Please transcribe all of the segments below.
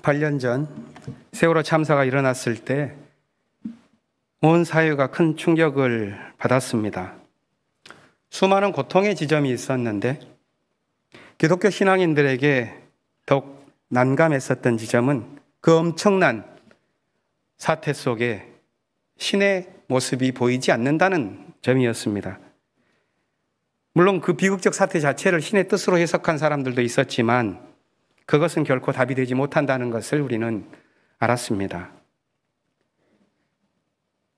8년 전 세월호 참사가 일어났을 때 온 사회가 큰 충격을 받았습니다. 수많은 고통의 지점이 있었는데 기독교 신앙인들에게 더욱 난감했었던 지점은 그 엄청난 사태 속에 신의 모습이 보이지 않는다는 점이었습니다. 물론 그 비극적 사태 자체를 신의 뜻으로 해석한 사람들도 있었지만 그것은 결코 답이 되지 못한다는 것을 우리는 알았습니다.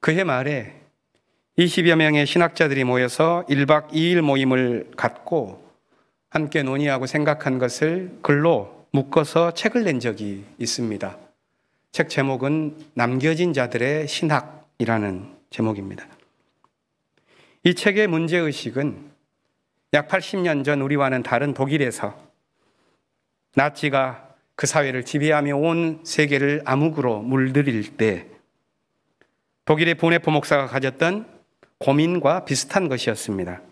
그해 말에 20여 명의 신학자들이 모여서 1박 2일 모임을 갖고 함께 논의하고 생각한 것을 글로 묶어서 책을 낸 적이 있습니다. 책 제목은 남겨진 자들의 신학이라는 제목입니다. 이 책의 문제의식은 약 80년 전 우리와는 다른 독일에서 나치가 그 사회를 지배하며 온 세계를 암흑으로 물들일 때 독일의 보네포 목사가 가졌던 고민과 비슷한 것이었습니다.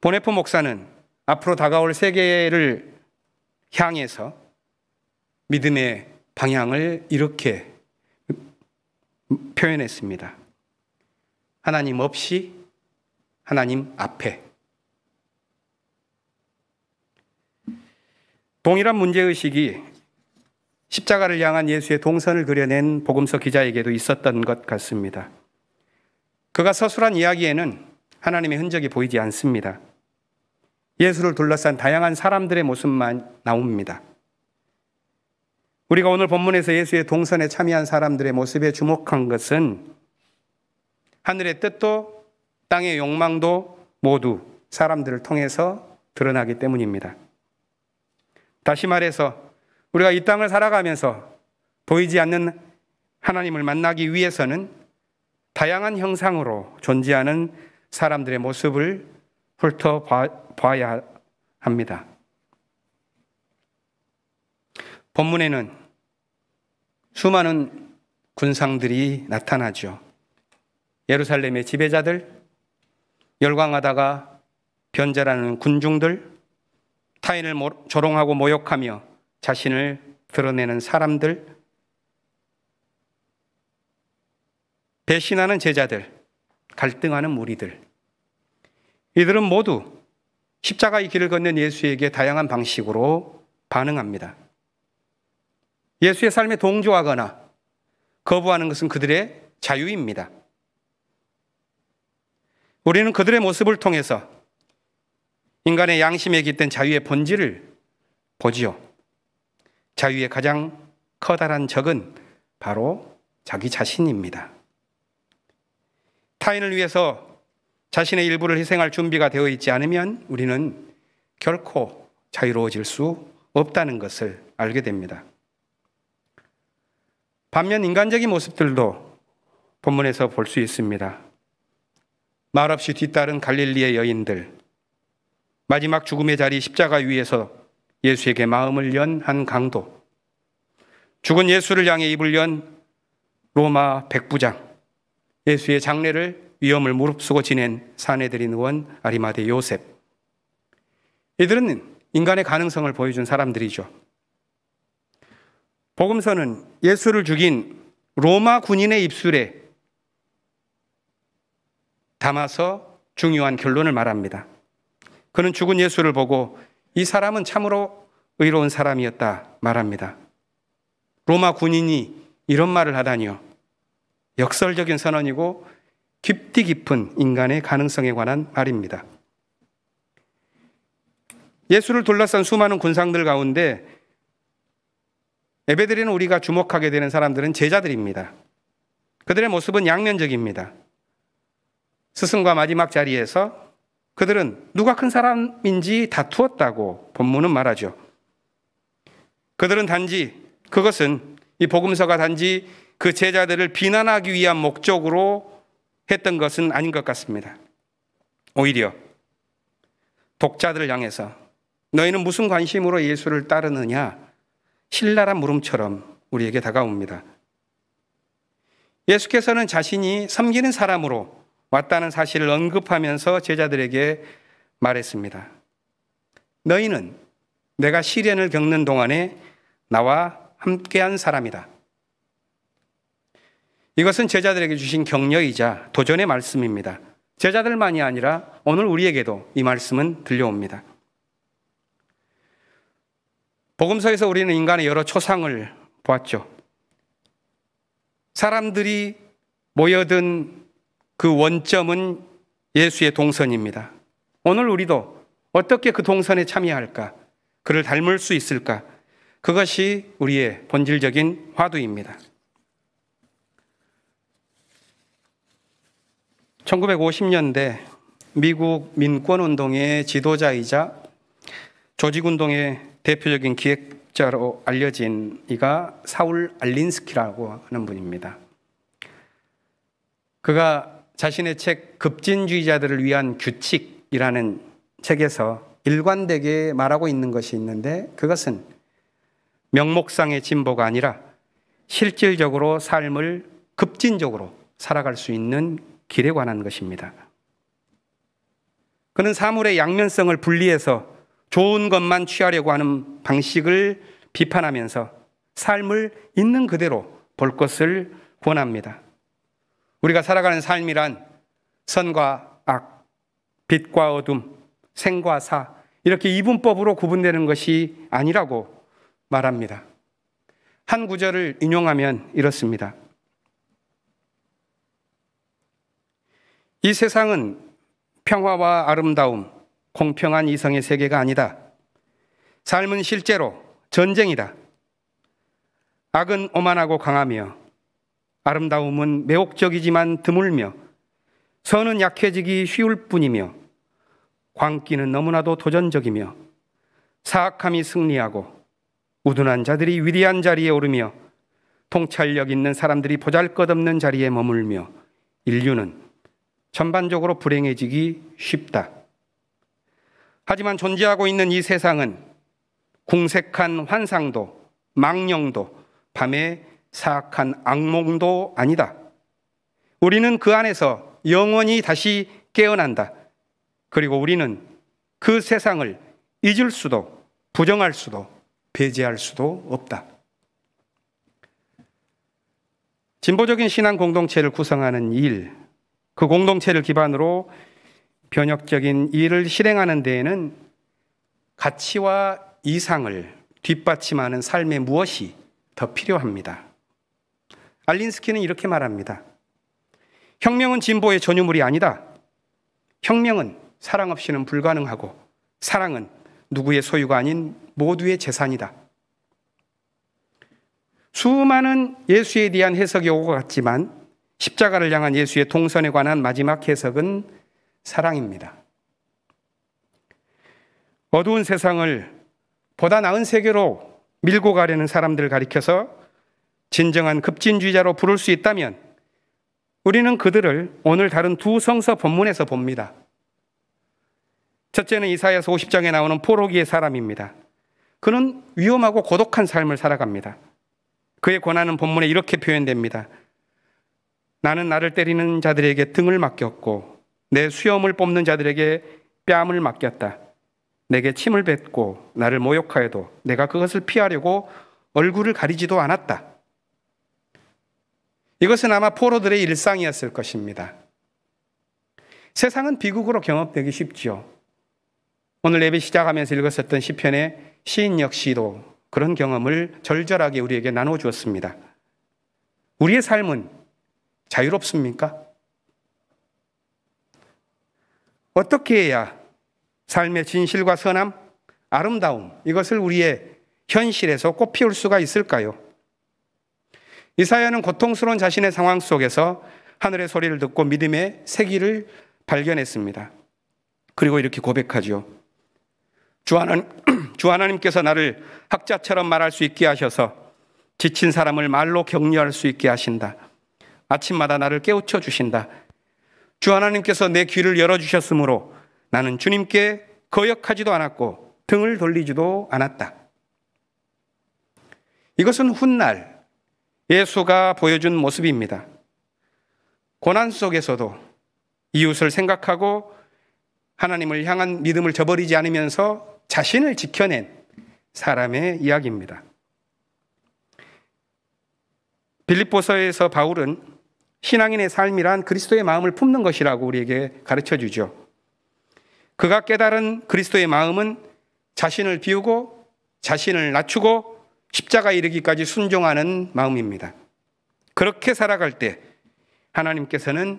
보네포 목사는 앞으로 다가올 세계를 향해서 믿음의 방향을 이렇게 표현했습니다. 하나님 없이 하나님 앞에. 동일한 문제의식이 십자가를 향한 예수의 동선을 그려낸 복음서 기자에게도 있었던 것 같습니다. 그가 서술한 이야기에는 하나님의 흔적이 보이지 않습니다. 예수를 둘러싼 다양한 사람들의 모습만 나옵니다. 우리가 오늘 본문에서 예수의 동선에 참여한 사람들의 모습에 주목한 것은 하늘의 뜻도 땅의 욕망도 모두 사람들을 통해서 드러나기 때문입니다. 다시 말해서 우리가 이 땅을 살아가면서 보이지 않는 하나님을 만나기 위해서는 다양한 형상으로 존재하는 사람들의 모습을 훑어봐야 합니다. 본문에는 수많은 군상들이 나타나죠. 예루살렘의 지배자들, 열광하다가 변절하는 군중들, 타인을 조롱하고 모욕하며 자신을 드러내는 사람들, 배신하는 제자들, 갈등하는 무리들. 이들은 모두 십자가의 길을 걷는 예수에게 다양한 방식으로 반응합니다. 예수의 삶에 동조하거나 거부하는 것은 그들의 자유입니다. 우리는 그들의 모습을 통해서 인간의 양심에 깃든 자유의 본질을 보지요. 자유의 가장 커다란 적은 바로 자기 자신입니다. 타인을 위해서 자신의 일부를 희생할 준비가 되어 있지 않으면 우리는 결코 자유로워질 수 없다는 것을 알게 됩니다. 반면 인간적인 모습들도 본문에서 볼 수 있습니다. 말없이 뒤따른 갈릴리의 여인들, 마지막 죽음의 자리 십자가 위에서 예수에게 마음을 연 한 강도, 죽은 예수를 향해 입을 연 로마 백부장, 예수의 장례를 위험을 무릅쓰고 지낸 사내들인 의원 아리마대 요셉. 이들은 인간의 가능성을 보여준 사람들이죠. 복음서는 예수를 죽인 로마 군인의 입술에 담아서 중요한 결론을 말합니다. 그는 죽은 예수를 보고 이 사람은 참으로 의로운 사람이었다 말합니다. 로마 군인이 이런 말을 하다니요. 역설적인 선언이고 깊이 깊은 인간의 가능성에 관한 말입니다. 예수를 둘러싼 수많은 군상들 가운데 예배드리는 우리가 주목하게 되는 사람들은 제자들입니다. 그들의 모습은 양면적입니다. 스승과 마지막 자리에서 그들은 누가 큰 사람인지 다투었다고 본문은 말하죠. 그들은 그것은 이 복음서가 단지 그 제자들을 비난하기 위한 목적으로 했던 것은 아닌 것 같습니다. 오히려 독자들을 향해서 너희는 무슨 관심으로 예수를 따르느냐? 신랄한 물음처럼 우리에게 다가옵니다. 예수께서는 자신이 섬기는 사람으로 왔다는 사실을 언급하면서 제자들에게 말했습니다. 너희는 내가 시련을 겪는 동안에 나와 함께한 사람이다. 이것은 제자들에게 주신 격려이자 도전의 말씀입니다. 제자들만이 아니라 오늘 우리에게도 이 말씀은 들려옵니다. 복음서에서 우리는 인간의 여러 초상을 보았죠. 사람들이 모여든 그 원점은 예수의 동선입니다. 오늘 우리도 어떻게 그 동선에 참여할까? 그를 닮을 수 있을까? 그것이 우리의 본질적인 화두입니다. 1950년대 미국 민권운동의 지도자이자 조직운동의 대표적인 기획자로 알려진 이가 사울 알린스키라고 하는 분입니다. 그가 자신의 책 급진주의자들을 위한 규칙이라는 책에서 일관되게 말하고 있는 것이 있는데, 그것은 명목상의 진보가 아니라 실질적으로 삶을 급진적으로 살아갈 수 있는 길에 관한 것입니다. 그는 사물의 양면성을 분리해서 좋은 것만 취하려고 하는 방식을 비판하면서 삶을 있는 그대로 볼 것을 권합니다. 우리가 살아가는 삶이란 선과 악, 빛과 어둠, 생과 사, 이렇게 이분법으로 구분되는 것이 아니라고 말합니다. 한 구절을 인용하면 이렇습니다. 이 세상은 평화와 아름다움, 공평한 이성의 세계가 아니다. 삶은 실제로 전쟁이다. 악은 오만하고 강하며 아름다움은 매혹적이지만 드물며 선은 약해지기 쉬울 뿐이며 광기는 너무나도 도전적이며 사악함이 승리하고 우둔한 자들이 위대한 자리에 오르며 통찰력 있는 사람들이 보잘것없는 자리에 머물며 인류는 전반적으로 불행해지기 쉽다. 하지만 존재하고 있는 이 세상은 궁색한 환상도 망령도 밤의 사악한 악몽도 아니다. 우리는 그 안에서 영원히 다시 깨어난다. 그리고 우리는 그 세상을 잊을 수도 부정할 수도 배제할 수도 없다. 진보적인 신앙 공동체를 구성하는 일, 그 공동체를 기반으로 변혁적인 일을 실행하는 데에는 가치와 이상을 뒷받침하는 삶의 무엇이 더 필요합니다. 알린스키는 이렇게 말합니다. 혁명은 진보의 전유물이 아니다. 혁명은 사랑 없이는 불가능하고 사랑은 누구의 소유가 아닌 모두의 재산이다. 수많은 예수에 대한 해석이 오고 갔지만 십자가를 향한 예수의 동선에 관한 마지막 해석은 사랑입니다. 어두운 세상을 보다 나은 세계로 밀고 가려는 사람들을 가리켜서 진정한 급진주의자로 부를 수 있다면 우리는 그들을 오늘 다룬 두 성서 본문에서 봅니다. 첫째는 이사야서 50장에 나오는 포로기의 사람입니다. 그는 위험하고 고독한 삶을 살아갑니다. 그의 고난은 본문에 이렇게 표현됩니다. 나는 나를 때리는 자들에게 등을 맡겼고 내 수염을 뽑는 자들에게 뺨을 맡겼다. 내게 침을 뱉고 나를 모욕하여도 내가 그것을 피하려고 얼굴을 가리지도 않았다. 이것은 아마 포로들의 일상이었을 것입니다. 세상은 비극으로 경험되기 쉽죠. 오늘 예배 시작하면서 읽었었던 시편의 시인 역시도 그런 경험을 절절하게 우리에게 나눠주었습니다. 우리의 삶은 자유롭습니까? 어떻게 해야 삶의 진실과 선함, 아름다움, 이것을 우리의 현실에서 꽃피울 수가 있을까요? 이사야는 고통스러운 자신의 상황 속에서 하늘의 소리를 듣고 믿음의 세기를 발견했습니다. 그리고 이렇게 고백하죠. 주 하나님께서 나를 학자처럼 말할 수 있게 하셔서 지친 사람을 말로 격려할 수 있게 하신다. 아침마다 나를 깨우쳐 주신다. 주 하나님께서 내 귀를 열어주셨으므로 나는 주님께 거역하지도 않았고 등을 돌리지도 않았다. 이것은 훗날 예수가 보여준 모습입니다. 고난 속에서도 이웃을 생각하고 하나님을 향한 믿음을 저버리지 않으면서 자신을 지켜낸 사람의 이야기입니다. 빌립보서에서 바울은 신앙인의 삶이란 그리스도의 마음을 품는 것이라고 우리에게 가르쳐 주죠. 그가 깨달은 그리스도의 마음은 자신을 비우고 자신을 낮추고 십자가에 이르기까지 순종하는 마음입니다. 그렇게 살아갈 때 하나님께서는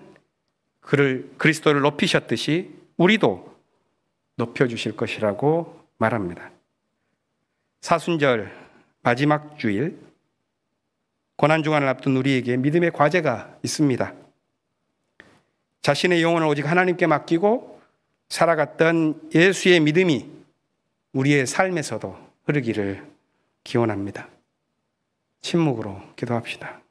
그리스도를 높이셨듯이 우리도 높여주실 것이라고 말합니다. 사순절 마지막 주일 고난주간을 앞둔 우리에게 믿음의 과제가 있습니다. 자신의 영혼을 오직 하나님께 맡기고 살아갔던 예수의 믿음이 우리의 삶에서도 흐르기를 기원합니다. 침묵으로 기도합시다.